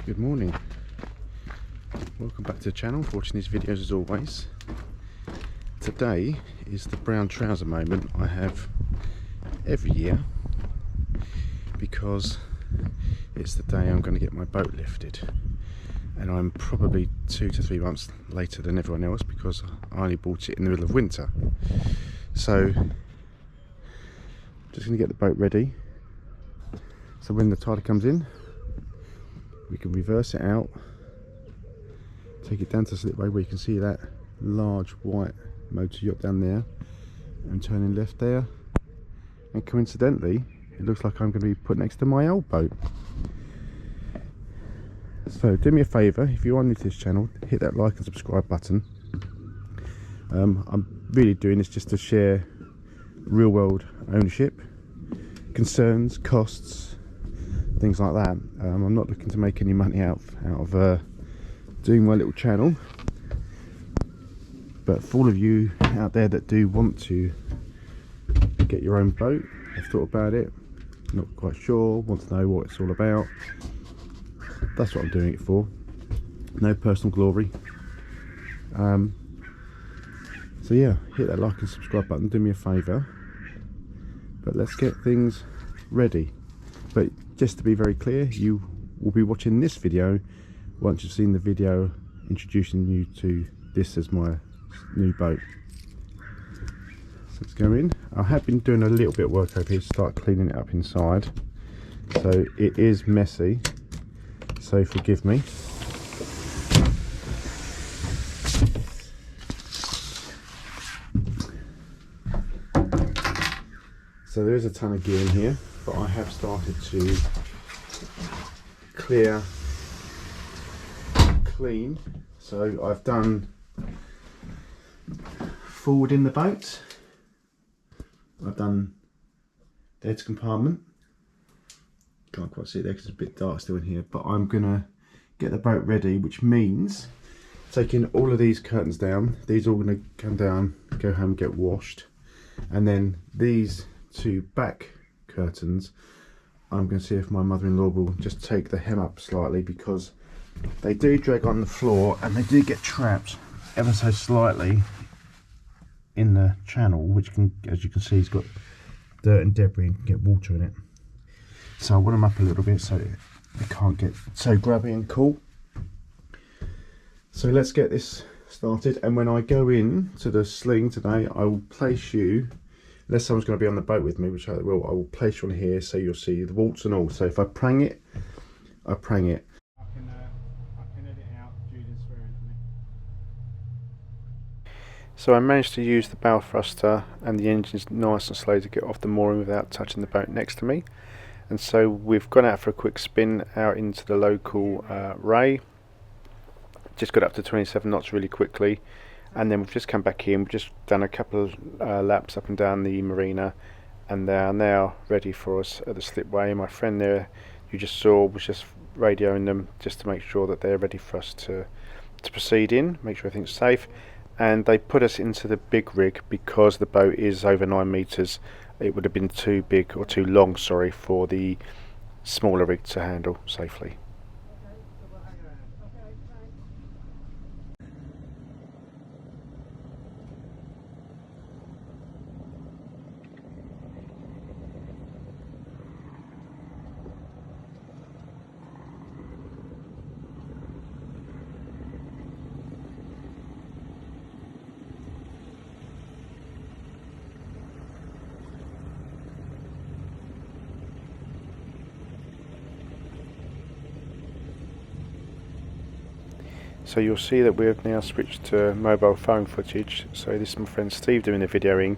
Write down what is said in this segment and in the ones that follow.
Good morning, welcome back to the channel, watching these videos as always. Today is the brown trouser moment I have every year because it's the day I'm going to get my boat lifted, and I'm probably 2 to 3 months later than everyone else because I only bought it in the middle of winter. So just going to get the boat ready so when the tide comes in we can reverse it out, take it down to the slipway where you can see that large white motor yacht down there, and turning left there, and coincidentally it looks like I'm going to be put next to my old boat. So do me a favour, if you are new to this channel, hit that like and subscribe button. I'm really doing this just to share real world ownership, concerns, costs, things like that. I'm not looking to make any money out of doing my little channel, but for all of you out there that do want to get your own boat, have thought about it, not quite sure, want to know what it's all about, that's what I'm doing it for. No personal glory. So yeah, hit that like and subscribe button, do me a favour, but let's get things ready. But just to be very clear, you will be watching this video once you've seen the video introducing you to this as my new boat. So let's go in. I have been doing a little bit of work over here to start cleaning it up inside, so it is messy, so forgive me. So there is a ton of gear in here, but I have started to clean. So I've done forward in the boat, I've done the head compartment, can't quite see it there because it's a bit dark still in here, but I'm gonna get the boat ready, which means taking all of these curtains down. These are all gonna come down, go home, get washed, and then these two back curtains I'm going to see if my mother-in-law will just take the hem up slightly, because they do drag on the floor and they do get trapped ever so slightly in the channel, which can, as you can see, it's got dirt and debris and can get water in it. So I want them up a little bit so they can't get so grubby and cool. So let's get this started, and when I go in to the sling today, I will place you, unless someone's going to be on the boat with me, which I will place you on here so you'll see the waltz and all. So if I prang it, I prang it. I can edit out Julian swearing at me. So I managed to use the bow thruster and the engine's nice and slow to get off the mooring without touching the boat next to me. And so we've gone out for a quick spin out into the local ray. Just got up to 27 knots really quickly. And then we've just come back in, we've just done a couple of laps up and down the marina, and they are now ready for us at the slipway. My friend there you just saw was just radioing them just to make sure that they're ready for us to proceed in, make sure everything's safe. And they put us into the big rig because the boat is over 9 meters. It would have been too big, or too long, sorry, for the smaller rig to handle safely. So you'll see that we have now switched to mobile phone footage. So this is my friend Steve doing the videoing.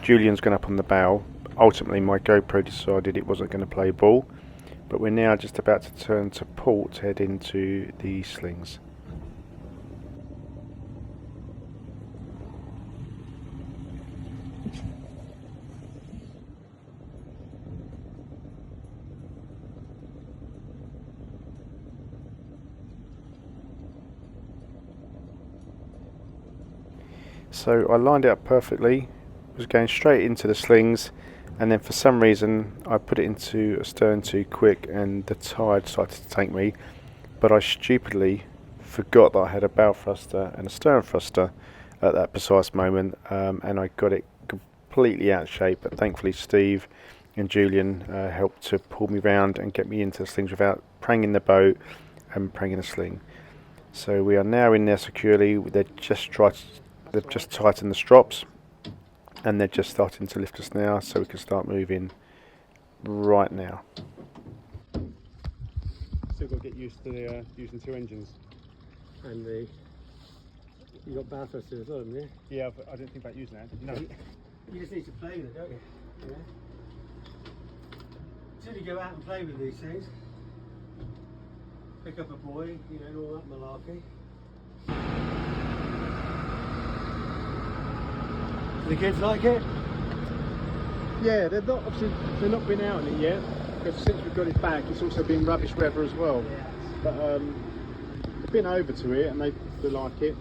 Julian's gone up on the bow. Ultimately my GoPro decided it wasn't going to play ball, but we're now just about to turn to port to head into the slings. So I lined it up perfectly, was going straight into the slings, and then for some reason I put it into astern too quick and the tide started to take me, but I stupidly forgot that I had a bow thruster and a stern thruster at that precise moment, and I got it completely out of shape. But thankfully Steve and Julian helped to pull me round and get me into the slings without pranging the boat and pranging the sling. So we are now in there securely. They've just tightened the strops, and they're just starting to lift us now, so we can start moving right now. Still got to get used to using two engines. And you got bow thrusters as well, haven't you? Yeah, I didn't think about using that. No. You just need to play with it, don't you? Yeah. Until you go out and play with these things, pick up a buoy, you know, and all that malarkey. The kids like it? Yeah, they're not been out in it yet, because since we've got it back, it's also been rubbish weather as well. Yes. But they've been over to it and they like it.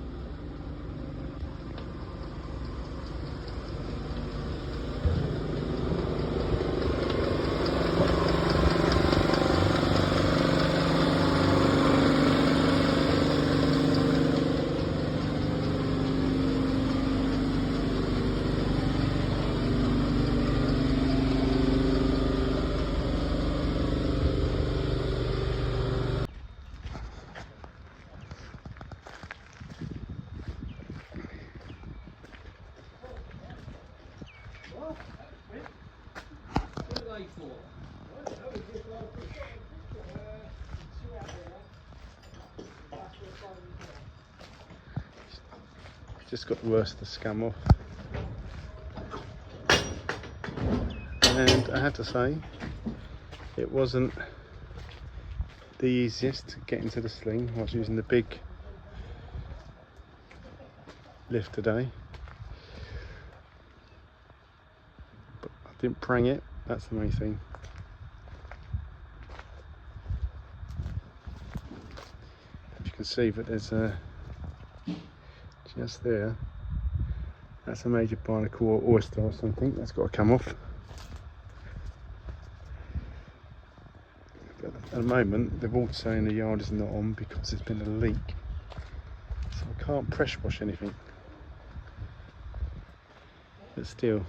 Just got the worst of the scum off, and I have to say it wasn't the easiest to get into the sling. I was using the big lift today, but I didn't prang it. That's the main thing. As you can see, that there's a just there, that's a major barnacle or oyster or something that's got to come off. But at the moment they're all saying the yard is not on because there's been a leak, so I can't pressure wash anything. But still,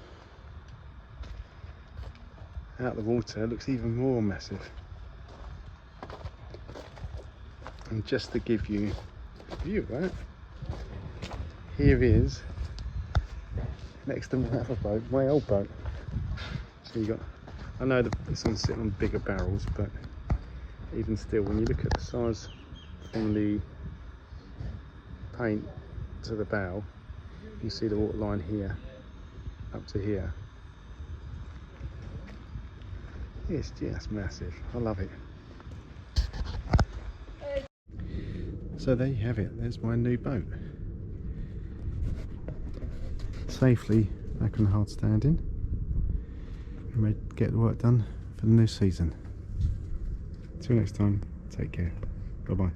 out the water it looks even more massive. And just to give you a view of that, here is next to my other boat, my old boat. So you got, I know that this one's sitting on bigger barrels, but even still, when you look at the size from the paint to the bow, you see the water line here up to here. It's just massive. I love it. So there you have it. There's my new boat. Safely back on the hard standing. I'm ready to get the work done for the new season. Till next time, take care. Bye bye.